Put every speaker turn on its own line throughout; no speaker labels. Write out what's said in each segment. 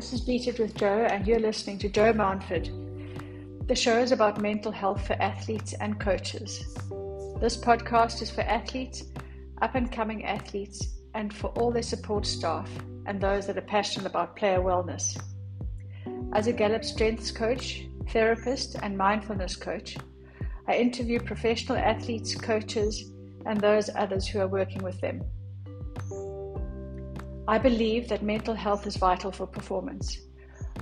this is Beat It with Joe, and you're listening to Joe Mountford. The show is about mental health for athletes and coaches. This podcast is for athletes, up-and-coming athletes, and for all their support staff and those that are passionate about player wellness. As a Gallup strengths coach, therapist, and mindfulness coach, I interview professional athletes, coaches, and those others who are working with them. I believe that mental health is vital for performance.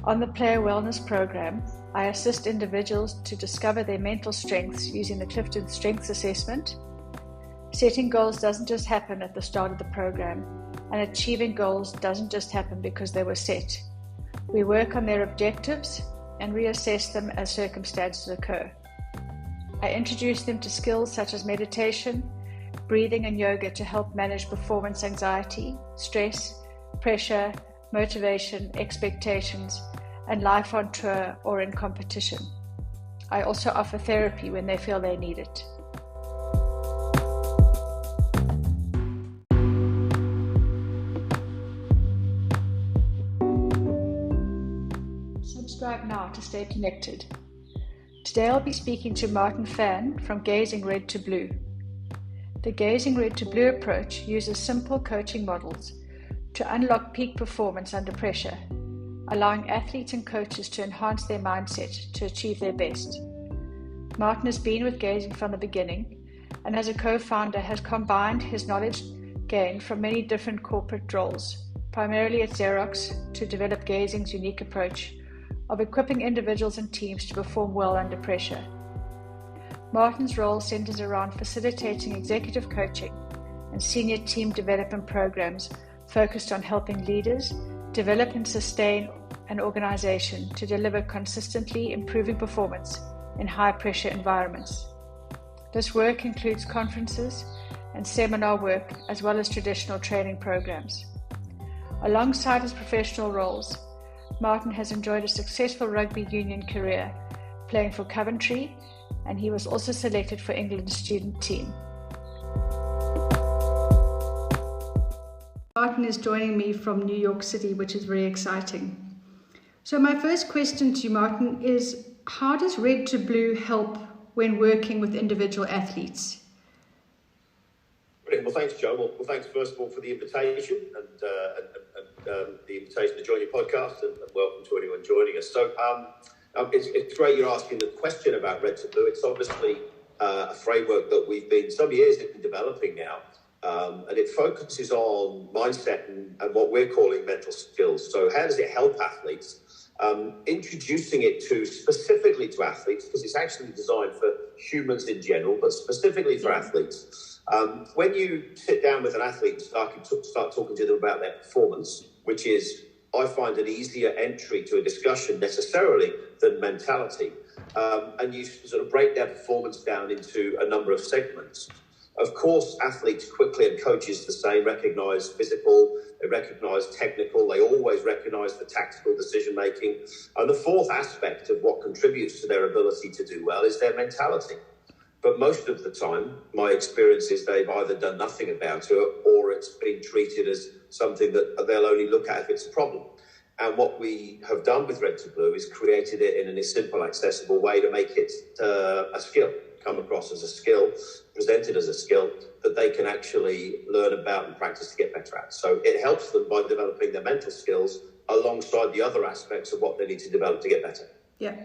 On the Player Wellness Program, I assist individuals to discover their mental strengths using the Clifton Strengths Assessment. Setting goals doesn't just happen at the start of the program, and achieving goals doesn't just happen because they were set. We work on their objectives and reassess them as circumstances occur. I introduce them to skills such as meditation, breathing and yoga to help manage performance anxiety, stress, pressure, motivation, expectations, and life on tour or in competition. I also offer therapy when they feel they need it. Subscribe now to stay connected. Today I'll be speaking to Martin Fairn from Gazing Red2Blue. The Gazing Red2Blue approach uses simple coaching models to unlock peak performance under pressure, allowing athletes and coaches to enhance their mindset to achieve their best. Martin has been with Gazing from the beginning, and as a co-founder has combined his knowledge gained from many different corporate roles, primarily at Xerox, to develop Gazing's unique approach of equipping individuals and teams to perform well under pressure. Martin's role centers around facilitating executive coaching and senior team development programs focused on helping leaders develop and sustain an organization to deliver consistently improving performance in high-pressure environments. This work includes conferences and seminar work, as well as traditional training programs. Alongside his professional roles, Martin has enjoyed a successful rugby union career, playing for Coventry, and he was also selected for England's student team. Martin is joining me from New York City, which is very exciting. So my first question to you, Martin, is how does Red2Blue help when working with individual athletes?
Brilliant. Well, thanks, Joe. Well, thanks first of all for the invitation and the invitation to join your podcast, and welcome to anyone joining us. So it's great you're asking the question about Red2Blue. It's obviously a framework that we've been some years in developing now, and it focuses on mindset and what we're calling mental skills. So how does it help athletes? Introducing it specifically to athletes, because it's actually designed for humans in general, but specifically for athletes. When you sit down with an athlete and start talking to them about their performance, which is, I find, an easier entry to a discussion necessarily than mentality, and you sort of break their performance down into a number of segments. Of course, athletes quickly, and coaches the same, recognise physical, they recognise technical, they always recognise the tactical decision-making. And the fourth aspect of what contributes to their ability to do well is their mentality. But most of the time, my experience is they've either done nothing about it or it's been treated as something that they'll only look at if it's a problem. And what we have done with Red2Blue is created it in a simple, accessible way to make it a skill, come across as a skill, presented as a skill that they can actually learn about and practice to get better at. So it helps them by developing their mental skills alongside the other aspects of what they need to develop to get better.
Yeah.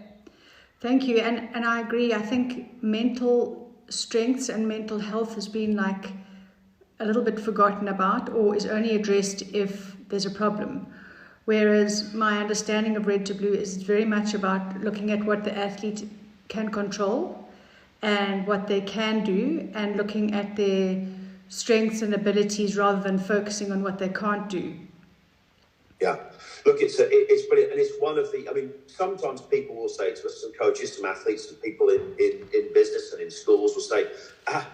Thank you. And I agree. I think mental strengths and mental health has been like a little bit forgotten about, or is only addressed if there's a problem. Whereas my understanding of Red2Blue is very much about looking at what the athlete can control and what they can do, and looking at their strengths and abilities rather than focusing on what they can't do.
Yeah. Look, it's brilliant, and it's one of the, I mean, sometimes people will say to us, some coaches, some athletes, some people in business and in schools will say,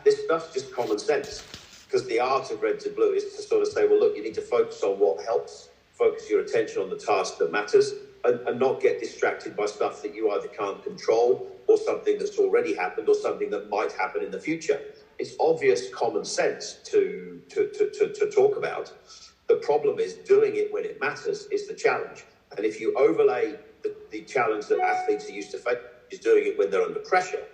this stuff's just common sense, because the art of Red2Blue is to sort of say, well, look, you need to focus on what helps, focus your attention on the task that matters, and not get distracted by stuff that you either can't control or something that's already happened or something that might happen in the future. It's obvious common sense to talk about. The problem is doing it when it matters is the challenge. And if you overlay the challenge that athletes are used to face, is doing it when they're under pressure,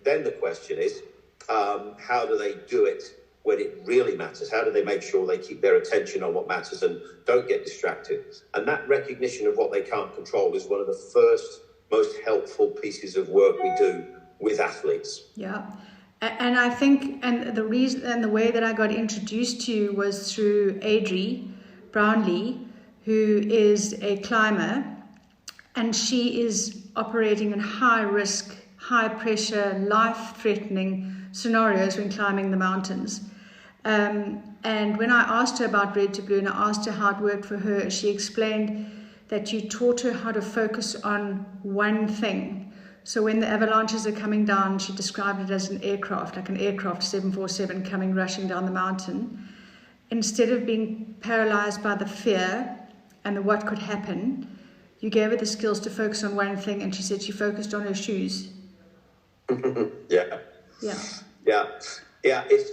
then the question is, how do they do it when it really matters? How do they make sure they keep their attention on what matters and don't get distracted? And that recognition of what they can't control is one of the first most helpful pieces of work we do with athletes.
Yeah. And I think, and the reason and the way that I got introduced to you was through Adri Brownlee, who is a climber, and she is operating in high risk, high pressure, life-threatening scenarios when climbing the mountains. And when I asked her about Red2Blue and I asked her how it worked for her, she explained that you taught her how to focus on one thing. So when the avalanches are coming down, she described it as an aircraft, like an aircraft 747 coming rushing down the mountain. Instead of being paralyzed by the fear and the what could happen, you gave her the skills to focus on one thing, and she said she focused on her shoes.
Yeah. It's,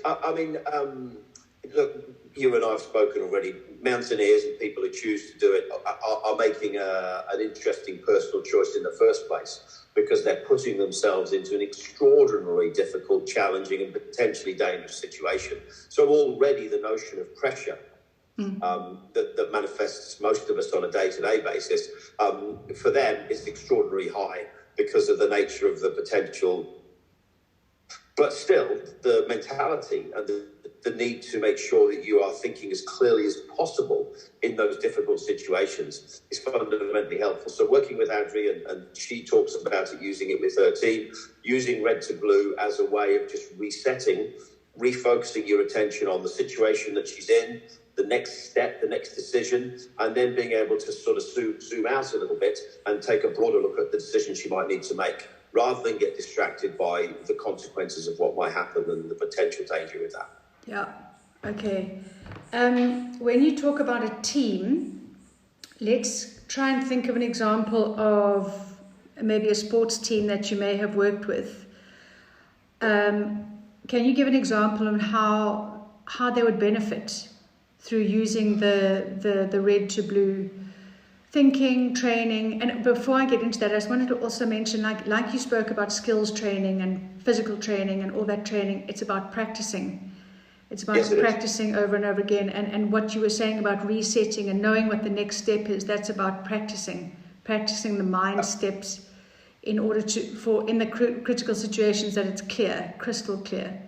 look, you and I have spoken already. Mountaineers and people who choose to do it are making an interesting personal choice in the first place, because they're putting themselves into an extraordinarily difficult, challenging and potentially dangerous situation. So already the notion of pressure that manifests most of us on a day-to-day basis, for them is extraordinarily high because of the nature of the potential. But still, the mentality and the need to make sure that you are thinking as clearly as possible in those difficult situations is fundamentally helpful. So working with Adri, and she talks about it, using it with her team, using Red2Blue as a way of just resetting, refocusing your attention on the situation that she's in, the next step, the next decision, and then being able to sort of zoom out a little bit and take a broader look at the decision she might need to make, rather than get distracted by the consequences of what might happen and the potential danger with that.
Yeah, okay. When you talk about a team, let's try and think of an example of maybe a sports team that you may have worked with. Can you give an example of how they would benefit through using the Red2Blue thinking, training? And before I get into that, I just wanted to also mention, like you spoke about skills training and physical training and all that training, it's about practicing. It's about practicing over and over again. And what you were saying about resetting and knowing what the next step is, that's about practicing the mind steps in order for in the critical situations that it's clear, crystal clear.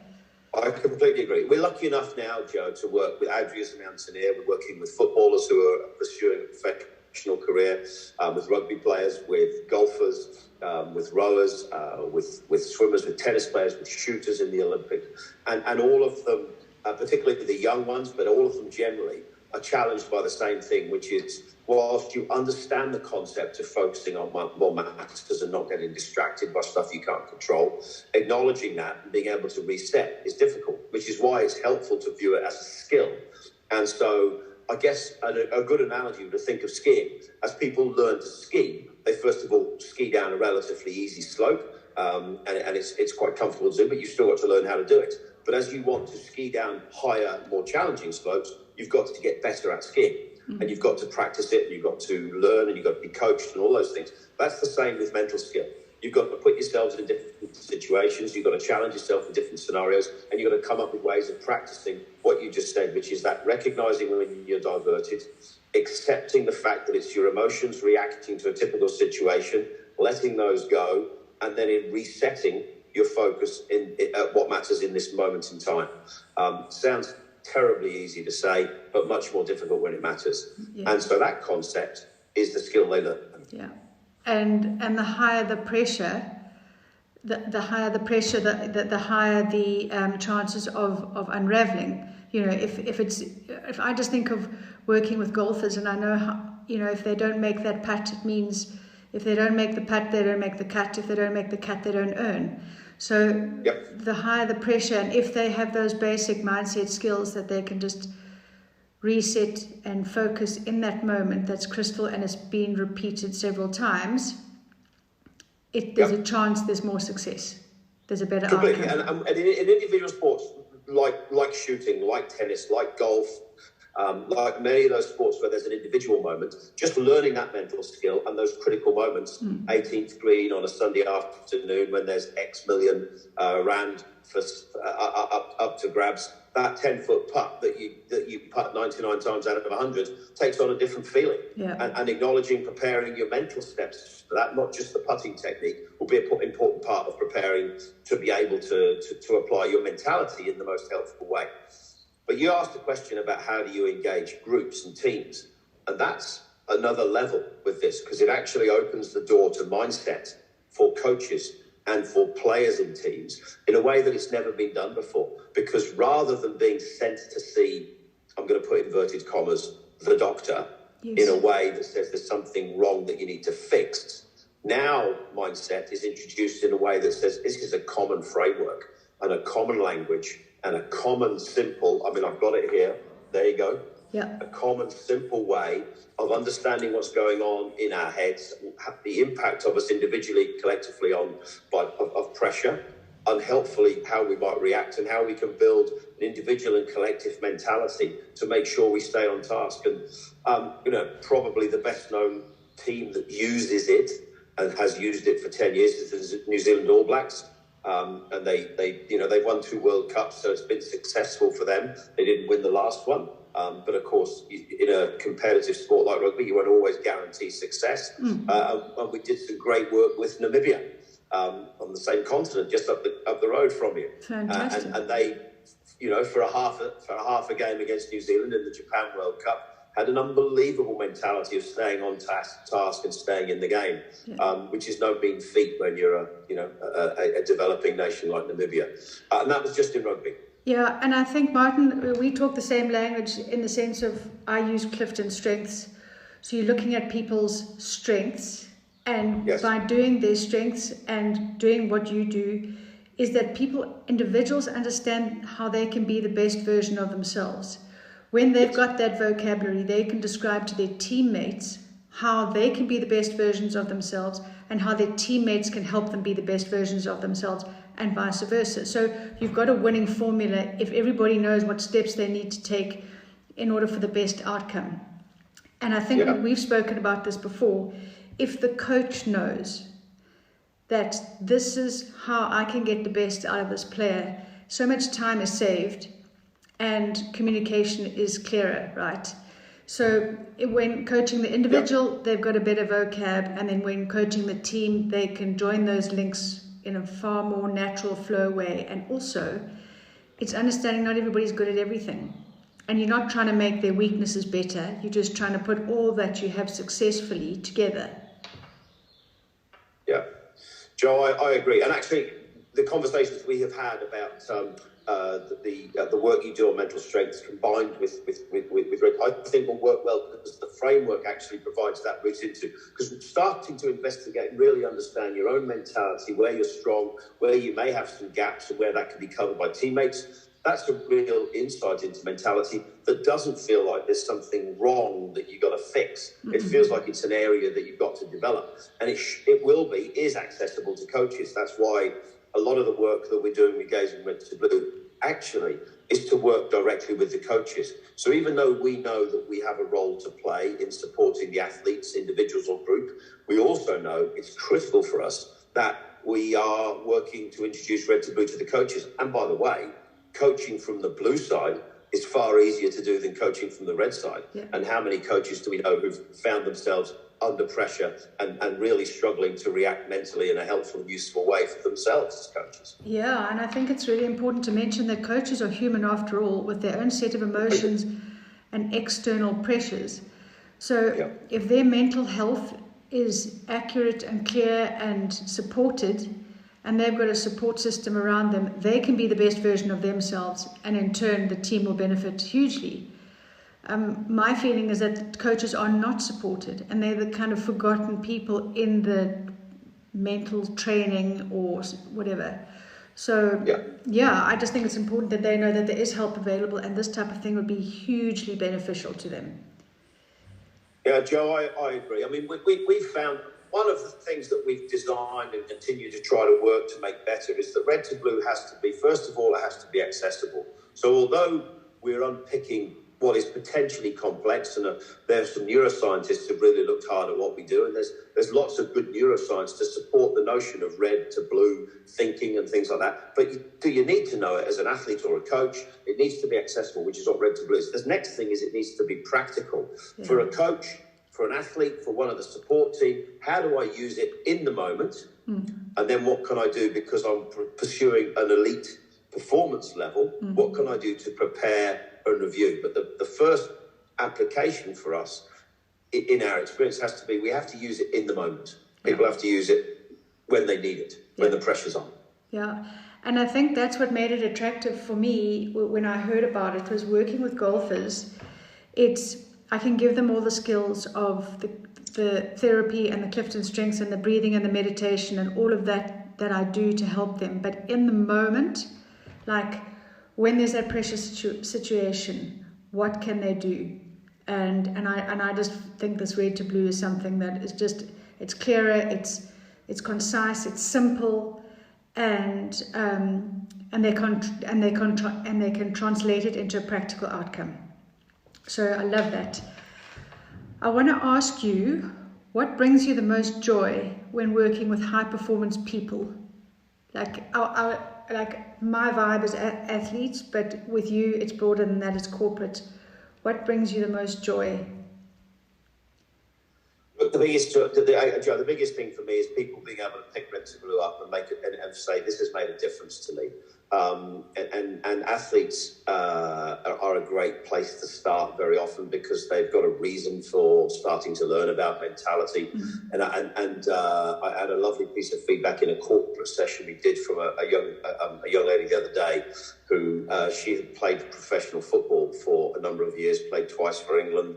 I completely agree. We're lucky enough now, Joe, to work with Adri as a mountaineer. We're working with footballers who are pursuing a professional career, with rugby players, with golfers, with rowers, with swimmers, with tennis players, with shooters in the Olympics. And all of them, particularly the young ones, but all of them generally, are challenged by the same thing, which is, whilst you understand the concept of focusing on what matters and not getting distracted by stuff you can't control, acknowledging that and being able to reset is difficult, which is why it's helpful to view it as a skill. And so I guess a good analogy would be to think of skiing. As people learn to ski, they first of all ski down a relatively easy slope, and it's quite comfortable to do, but you've still got to learn how to do it. But as you want to ski down higher, more challenging slopes, you've got to get better at skiing. And you've got to practice it, and you've got to learn, and you've got to be coached and all those things. That's the same with mental skill. You've got to put yourselves in different situations, you've got to challenge yourself in different scenarios, and you've got to come up with ways of practicing what you just said, which is that recognizing when you're diverted, accepting the fact that it's your emotions reacting to a typical situation, letting those go, and then in resetting your focus at what matters in this moment in time. Sounds terribly easy to say, but much more difficult when it matters. Yeah. And so that concept is the skill they learn.
Yeah, and the higher the pressure, the higher the pressure, the higher the chances of unraveling. You know, if I just think of working with golfers, and I know how, you know, if they don't make that putt, it means if they don't make the putt, they don't make the cut. If they don't make the cut, they don't earn. So the higher the pressure, and if they have those basic mindset skills that they can just reset and focus in that moment, that's crystal and it's been repeated several times, there's a chance there's more success. There's a better outcome.
And in individual sports like shooting, like tennis, like golf, Like many of those sports where there's an individual moment, just learning that mental skill and those critical moments, 18th green on a Sunday afternoon when there's X million rand for up to grabs, that 10-foot putt that you putt 99 times out of 100 takes on a different feeling. And acknowledging, preparing your mental steps for that, not just the putting technique, will be an important part of preparing to be able to apply your mentality in the most helpful way. But you asked a question about how do you engage groups and teams, and that's another level with this, because it actually opens the door to mindset for coaches and for players in teams in a way that it's never been done before. Because rather than being sent to see, I'm going to put inverted commas, the doctor, in a way that says there's something wrong that you need to fix, now mindset is introduced in a way that says this is a common framework and a common language and a common simple, I've got it here, there you go, a common simple way of understanding what's going on in our heads, the impact of us individually, collectively of pressure, unhelpfully how we might react, and how we can build an individual and collective mentality to make sure we stay on task. And probably the best known team that uses it and has used it for 10 years is the New Zealand All Blacks. And they've won 2 World Cups, so it's been successful for them. They didn't win the last one. But of course, in a competitive sport like rugby, you won't always guarantee success. And we did some great work with Namibia on the same continent, just up the road from you.
Fantastic.
And they, for a half a game against New Zealand in the Japan World Cup, had an unbelievable mentality of staying on task and staying in the game, which is no mean feat when you're a developing nation like Namibia. And that was just in rugby.
Yeah, and I think, Martin, we talk the same language in the sense of I use Clifton strengths. So you're looking at people's strengths, and by doing their strengths and doing what you do, is that individuals understand how they can be the best version of themselves. When they've got that vocabulary, they can describe to their teammates how they can be the best versions of themselves and how their teammates can help them be the best versions of themselves, and vice versa. So you've got a winning formula if everybody knows what steps they need to take in order for the best outcome. And I think we've spoken about this before. If the coach knows that this is how I can get the best out of this player, so much time is saved and communication is clearer, right? So when coaching the individual, they've got a better vocab, and then when coaching the team, they can join those links in a far more natural flow way. And also, it's understanding not everybody's good at everything. And you're not trying to make their weaknesses better. You're just trying to put all that you have successfully together.
Yeah. Joe, I agree. And actually, the conversations we have had about the work you do on mental strengths combined with Red, I think will work well, because the framework actually provides that route into, because starting to investigate and really understand your own mentality, where you're strong, where you may have some gaps, and where that can be covered by teammates. That's a real insight into mentality that doesn't feel like there's something wrong that you've got to fix. It feels like it's an area that you've got to develop, and it is accessible to coaches. That's why a lot of the work that we're doing with Gazing Red2Blue actually is to work directly with the coaches. So even though we know that we have a role to play in supporting the athletes, individuals or group, we also know it's critical for us that we are working to introduce Red2Blue to the coaches. And by the way, coaching from the blue side is far easier to do than coaching from the red side. Yeah. And how many coaches do we know who've found themselves under pressure and really struggling to react mentally in a helpful and useful way for themselves as coaches?
Yeah, and I think it's really important to mention that coaches are human after all, with their own set of emotions and external pressures. So if their mental health is accurate and clear and supported, and they've got a support system around them, they can be the best version of themselves, and in turn the team will benefit hugely. My feeling is that coaches are not supported, and they're the kind of forgotten people in the mental training or whatever. So I just think it's important that they know that there is help available, and this type of thing would be hugely beneficial to them.
Yeah, Joe, I agree. I mean, we found one of the things that we've designed and continue to try to work to make better is that Red2Blue has to be, first of all, it has to be accessible. So although we're unpicking what is potentially complex, and there's some neuroscientists who've really looked hard at what we do, and there's lots of good neuroscience to support the notion of red to blue thinking and things like that. But do you need to know it as an athlete or a coach? It needs to be accessible, which is what red to blue is. The next thing is it needs to be practical. Yeah. For a coach, for an athlete, for one of the support team, how do I use it in the moment? And then what can I do because I'm pursuing an elite performance level? What can I do to prepare and review? But the first application for us, in our experience, has to be we have to use it in the moment. People have to use it when they need it, when the pressure's on.
Yeah, and I think that's what made it attractive for me when I heard about it, was working with golfers. I can give them all the skills of the therapy and the Clifton Strengths and the breathing and the meditation and all of that I do to help them. But in the moment, like when there's that pressure situation, what can they do? And I just think this red to blue is something that is just, it's clearer, it's concise, it's simple, and they can translate it into a practical outcome. So I love that. I want to ask you, what brings you the most joy when working with high performance people? Like my vibe is athletes, but with you it's broader than that, it's corporate. What brings you the most joy?
Look, the biggest thing for me is people being able to pick red to blue up and make it and say, this has made a difference to me. And athletes are a great place to start very often because they've got a reason for starting to learn about mentality. And I had a lovely piece of feedback in a corporate session we did from a young lady the other day who she had played professional football for a number of years, played twice for England,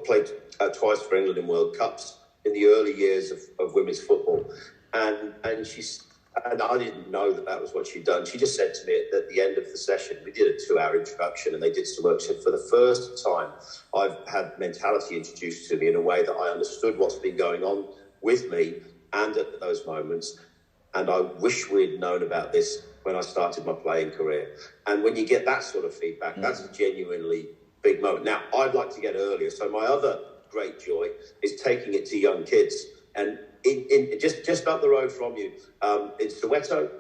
played twice for England in World Cups in the early years of women's football. And I didn't know that was what she'd done. She just said to me at the end of the session, we did a 2-hour introduction and they did some work. She said, for the first time, I've had mentality introduced to me in a way that I understood what's been going on with me and at those moments. And I wish we'd known about this when I started my playing career. And when you get that sort of feedback, that's a genuinely big moment. Now, I'd like to get earlier. So my other great joy is taking it to young kids. And in just up the road from you, in Soweto,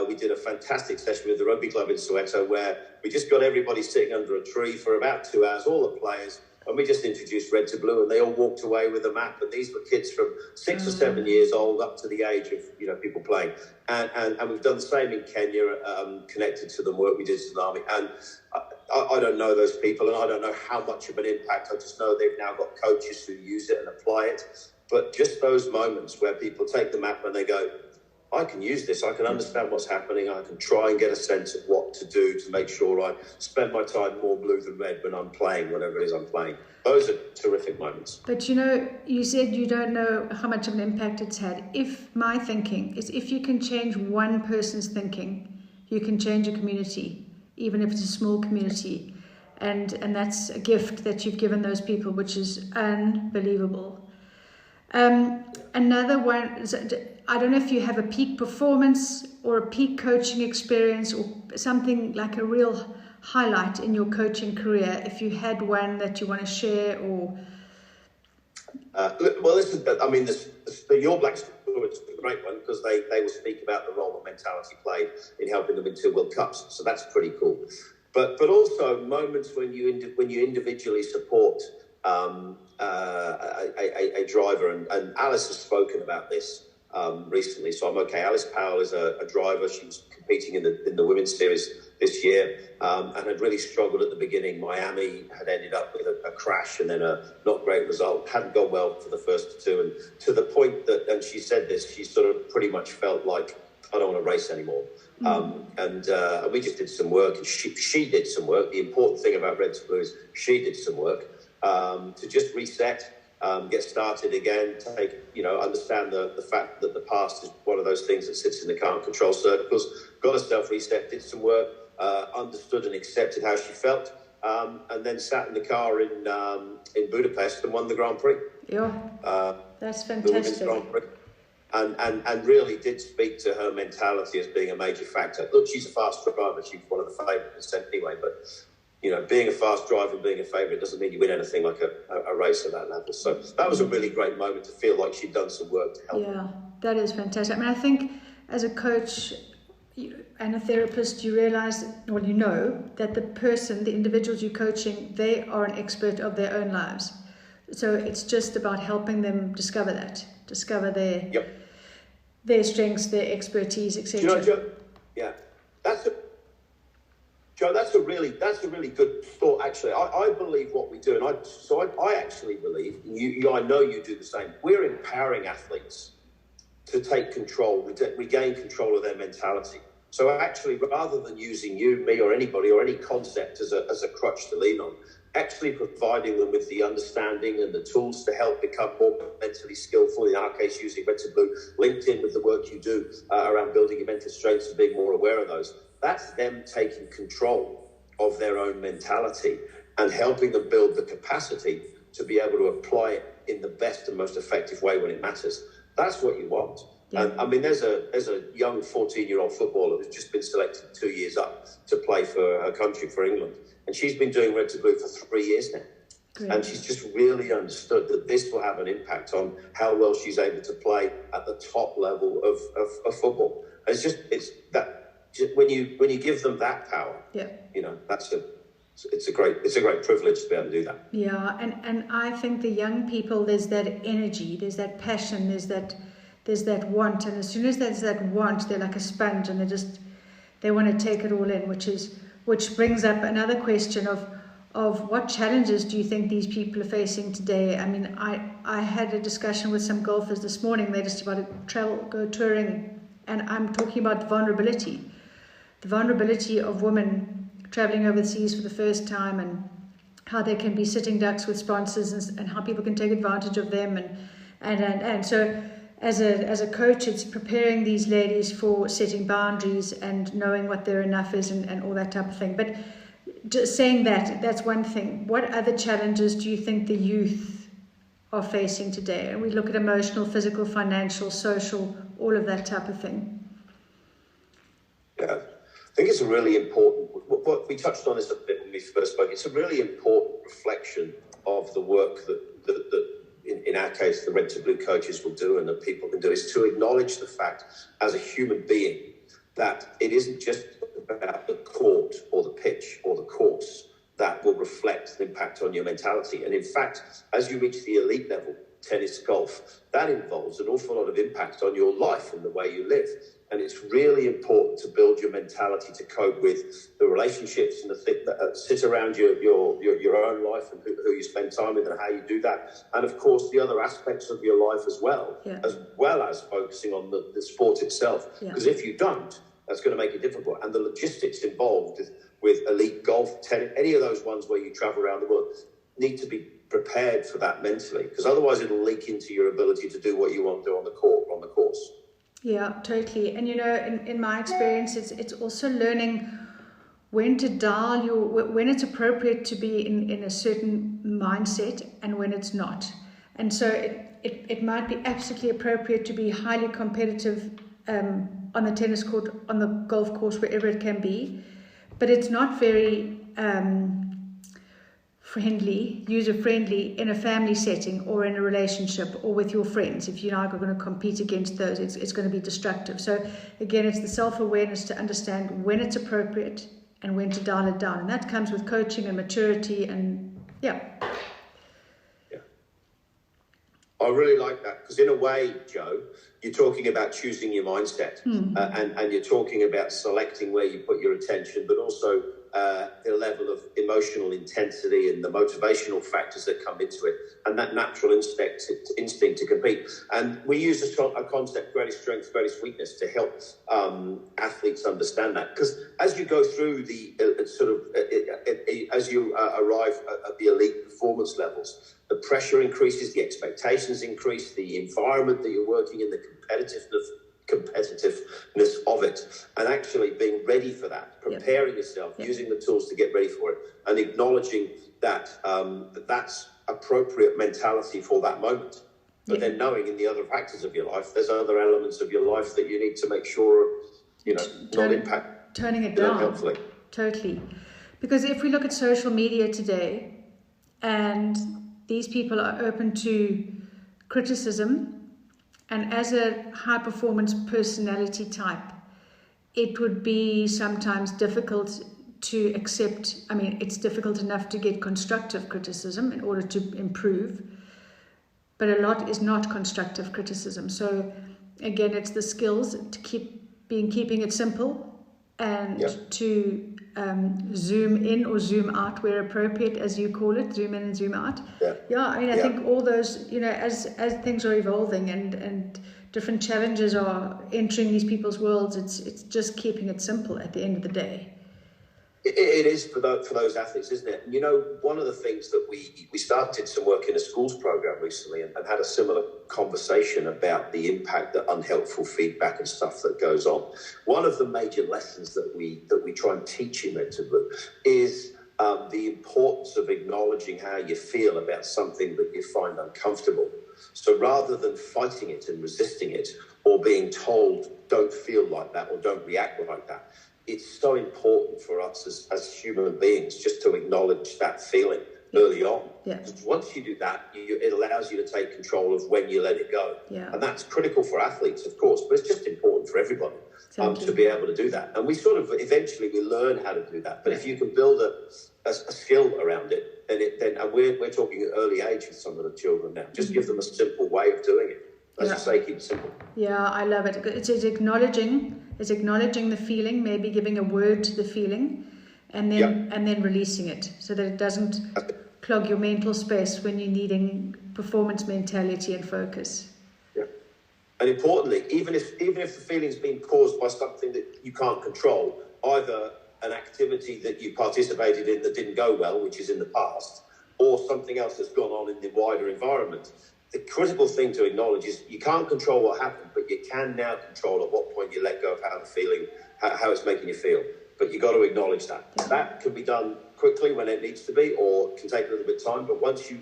we did a fantastic session with the rugby club in Soweto where we just got everybody sitting under a tree for about 2 hours, all the players, and we just introduced red to blue, and they all walked away with a map. And these were kids from 6 or 7 years old up to the age of people playing. And we've done the same in Kenya, connected to the work we did in the army. And I don't know those people, and I don't know how much of an impact. I just know they've now got coaches who use it and apply it. But just those moments where people take the map and they go, I can use this, I can understand what's happening, I can try and get a sense of what to do to make sure I spend my time more blue than red when I'm playing, whatever it is I'm playing. Those are terrific moments.
But you said you don't know how much of an impact it's had. My thinking is if you can change one person's thinking, you can change a community, even if it's a small community. And that's a gift that you've given those people, which is unbelievable. Another one, I don't know if you have a peak performance or a peak coaching experience or something like a real highlight in your coaching career, if you had one that you want to share or...
Well, listen, I mean, the All Blacks is a great one because they will speak about the role that mentality played in helping them win 2 World Cups. So that's pretty cool. But also moments when you individually support a driver, and Alice has spoken about this recently, so I'm okay. Alice Powell is a driver. She was competing in the women's series this year and had really struggled at the beginning. Miami had ended up with a crash and then a not great result. Hadn't gone well for the first 2, and to the point that, and she said this, she sort of pretty much felt like, I don't want to race anymore. And we just did some work, and she did some work. The important thing about Red to Blue is she did some work to just reset, get started again, understand the fact that the past is one of those things that sits in the can't control circles, got herself reset, did some work, understood and accepted how she felt, and then sat in the car in Budapest and won the Grand Prix.
Yeah, that's fantastic.
The Women's Grand Prix. And really did speak to her mentality as being a major factor. Look, she's a fast driver. She's one of the favourites anyway. But, being a fast driver and being a favourite doesn't mean you win anything like a race at that level. So that was a really great moment to feel like she'd done some work to help.
Yeah, that is fantastic. I mean, I think as a coach and a therapist, you realise, that the individuals you're coaching, they are an expert of their own lives. So it's just about helping them discover their strengths, their expertise, etc.
Joe? Yeah, Joe, that's a really good thought. Actually, I believe what we do, and I actually believe I know you do the same. We're empowering athletes to take control, regain control of their mentality. So actually, rather than using you, me, or anybody, or any concept as a crutch to lean on, actually providing them with the understanding and the tools to help become more mentally skillful, in our case using Red2Blue, linked in with the work you do around building your mental strengths and being more aware of those. That's them taking control of their own mentality and helping them build the capacity to be able to apply it in the best and most effective way when it matters. That's what you want. Yeah. And I mean, there's a young 14-year-old footballer who's just been selected 2 years up to play for her country, for England. And she's been doing Red2Blue for 3 years now. Great. And she's just really understood that this will have an impact on how well she's able to play at the top level of football. And when you give them that power, it's a great privilege to be able to do that.
Yeah, and I think the young people, there's that energy, there's that passion, there's that want, and as soon as there's that want, they're like a sponge, and they want to take it all in, which brings up another question of what challenges do you think these people are facing today? I mean, I had a discussion with some golfers this morning. They're just about to go touring, and I'm talking about vulnerability. The vulnerability of women traveling overseas for the first time, and how they can be sitting ducks with sponsors, and how people can take advantage of them, and so as a coach, it's preparing these ladies for setting boundaries and knowing what their enough is, and all that type of thing. But just saying that's one thing. What other challenges do you think the youth are facing today? And we look at emotional, physical, financial, social, all of that type of thing.
Yeah. I think it's a really important, what we touched on this a bit when we first spoke, it's a really important reflection of the work that in our case, the Red2Blue coaches will do and that people can do, is to acknowledge the fact as a human being that it isn't just about the court or the pitch or the course that will reflect the impact on your mentality. And in fact, as you reach the elite level, tennis, golf, that involves an awful lot of impact on your life and the way you live. And it's really important to build your mentality to cope with the relationships and the things that sit around your own life, and who you spend time with and how you do that. And of course, the other aspects of your life as well as focusing on the sport itself. Because if you don't, that's going to make it difficult. And the logistics involved with elite golf, tennis, any of those ones where you travel around the world, need to be prepared for that mentally, because otherwise it'll leak into your ability to do what you want to do on the course.
Yeah, totally. And in my experience, it's also learning when to dial when it's appropriate to be in a certain mindset and when it's not. And so it might be absolutely appropriate to be highly competitive on the tennis court, on the golf course, wherever it can be, but it's not very user-friendly in a family setting or in a relationship or with your friends. If you're going to compete against those, it's going to be destructive. So again, it's the self-awareness to understand when it's appropriate and when to dial it down. And that comes with coaching and maturity and
I really like that, because in a way, Joe, you're talking about choosing your mindset and you're talking about selecting where you put your attention, but also the level of emotional intensity and the motivational factors that come into it, and that natural instinct to compete. And we use a concept, greatest strength, greatest weakness, to help athletes understand that. Because as you go through the as you arrive at the elite performance levels, the pressure increases, the expectations increase, the environment that you're working in, the competitiveness of it, and actually being ready for that, preparing yourself, using the tools to get ready for it, and acknowledging that that's appropriate mentality for that moment. But then knowing in the other factors of your life, there's other elements of your life that you need to make sure, not impact.
Turning it down.
Helpfully.
Totally. Because if we look at social media today, and these people are open to criticism, and as a high-performance personality type, it would be sometimes difficult to accept. I mean, it's difficult enough to get constructive criticism in order to improve, but a lot is not constructive criticism. So again, it's the skills to keeping it simple, and to zoom in or zoom out where appropriate, as you call it, zoom in and zoom out. I mean, I think all those, as things are evolving and different challenges are entering these people's worlds, it's just keeping it simple at the end of the day.
It is for those athletes, isn't it? One of the things that we started some work in a schools program recently and had a similar conversation about the impact that unhelpful feedback and stuff that goes on. One of the major lessons that we try and teach in Red2Blue is the importance of acknowledging how you feel about something that you find uncomfortable. So rather than fighting it and resisting it, or being told don't feel like that or don't react like that, it's so important for us as human beings just to acknowledge that feeling early on. Because once you do that, it allows you to take control of when you let it go. And that's critical for athletes, of course, but it's just important for everybody to be able to do that. And we sort of eventually we learn how to do that. But if you can build a skill around it, then and we're talking at early age with some of the children now. Just give them a simple way of doing it. As you say, keep it simple. Yeah,
I love it. It's acknowledging the feeling, maybe giving a word to the feeling, and then releasing it so that it doesn't clog your mental space when you're needing performance mentality and focus.
And importantly, even if the feeling's been caused by something that you can't control, either an activity that you participated in that didn't go well, which is in the past, or something else that's gone on in the wider environment, the critical thing to acknowledge is you can't control what happened, but you can now control at what point you let go of how the feeling, how it's making you feel. But you've got to acknowledge that. That can be done quickly when it needs to be, or it can take a little bit of time. But once you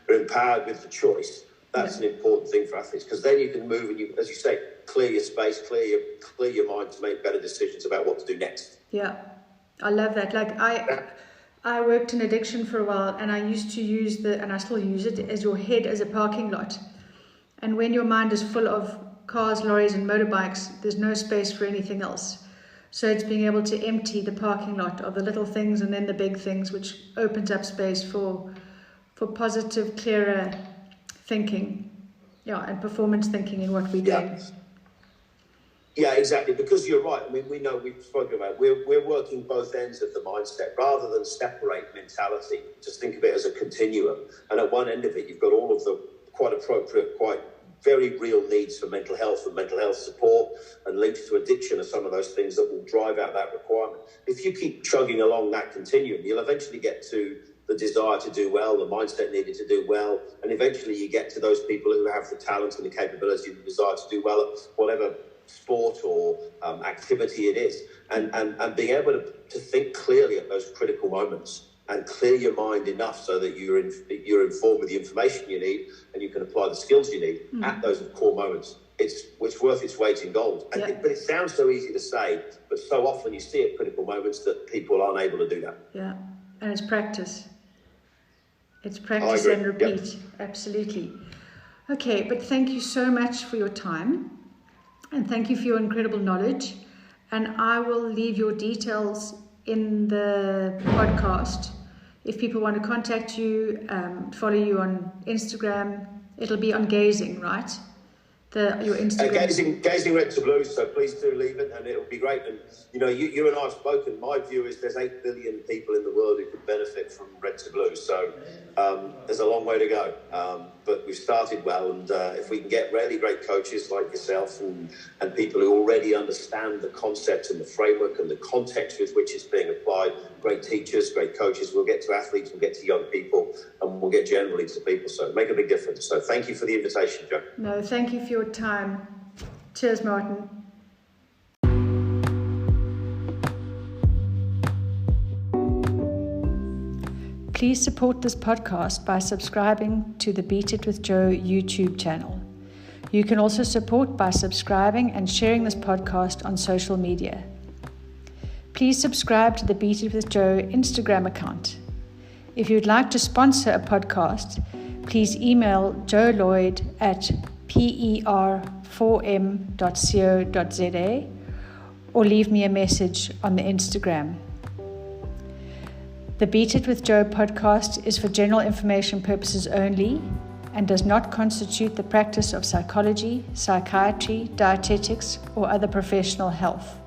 are empowered with the choice, that's an important thing for athletes, because then you can move and you, as you say, clear your space, clear your mind to make better decisions about what to do next.
Yeah, I love that. Like I worked in addiction for a while, and I used to use and I still use it, as your head as a parking lot. And when your mind is full of cars, lorries and motorbikes, there's no space for anything else. So it's being able to empty the parking lot of the little things and then the big things, which opens up space for positive, clearer thinking, and performance thinking in what we do.
Yeah, exactly. Because you're right. I mean, we know we've spoken about we're working both ends of the mindset rather than separate mentality. Just think of it as a continuum. And at one end of it, you've got all of the quite appropriate, quite very real needs for mental health and mental health support, and links to addiction are some of those things that will drive out that requirement. If you keep chugging along that continuum, you'll eventually get to the desire to do well, the mindset needed to do well, and eventually you get to those people who have the talent and the capability and the desire to do well at whatever sport or activity it is, and being able to think clearly at those critical moments and clear your mind enough so that you're informed with the information you need and you can apply the skills you need at those core moments. It's worth its weight in gold. But it sounds so easy to say, but so often you see at critical moments that people aren't able to do that.
Yeah, and it's practice. It's practice and repeat.
Yep.
Absolutely. Okay, but thank you so much for your time. And thank you for your incredible knowledge. And I will leave your details in the podcast. If people want to contact you, follow you on Instagram, it'll be on Gazing, right? Your Instagram.
Gazing Red2Blue, so please do leave it and it'll be great. And you and I have spoken. My view is there's 8 billion people in the world who could benefit from Red2Blue. So there's a long way to go. But we've started well, and if we can get really great coaches like yourself and people who already understand the concept and the framework and the context with which it's being applied, great teachers, great coaches, we'll get to athletes, we'll get to young people, and we'll get generally to people. So make a big difference. So thank you for the invitation, Jo.
No, thank you for your time. Cheers, Martin. Please support this podcast by subscribing to the Beat It with Joe YouTube channel. You can also support by subscribing and sharing this podcast on social media. please subscribe to the Beat It with Joe Instagram account. If you'd like to sponsor a podcast, please email Joe Lloyd at per4m.co.za or leave me a message on the Instagram. The Beat It with Joe podcast is for general information purposes only and does not constitute the practice of psychology, psychiatry, dietetics, or other professional health.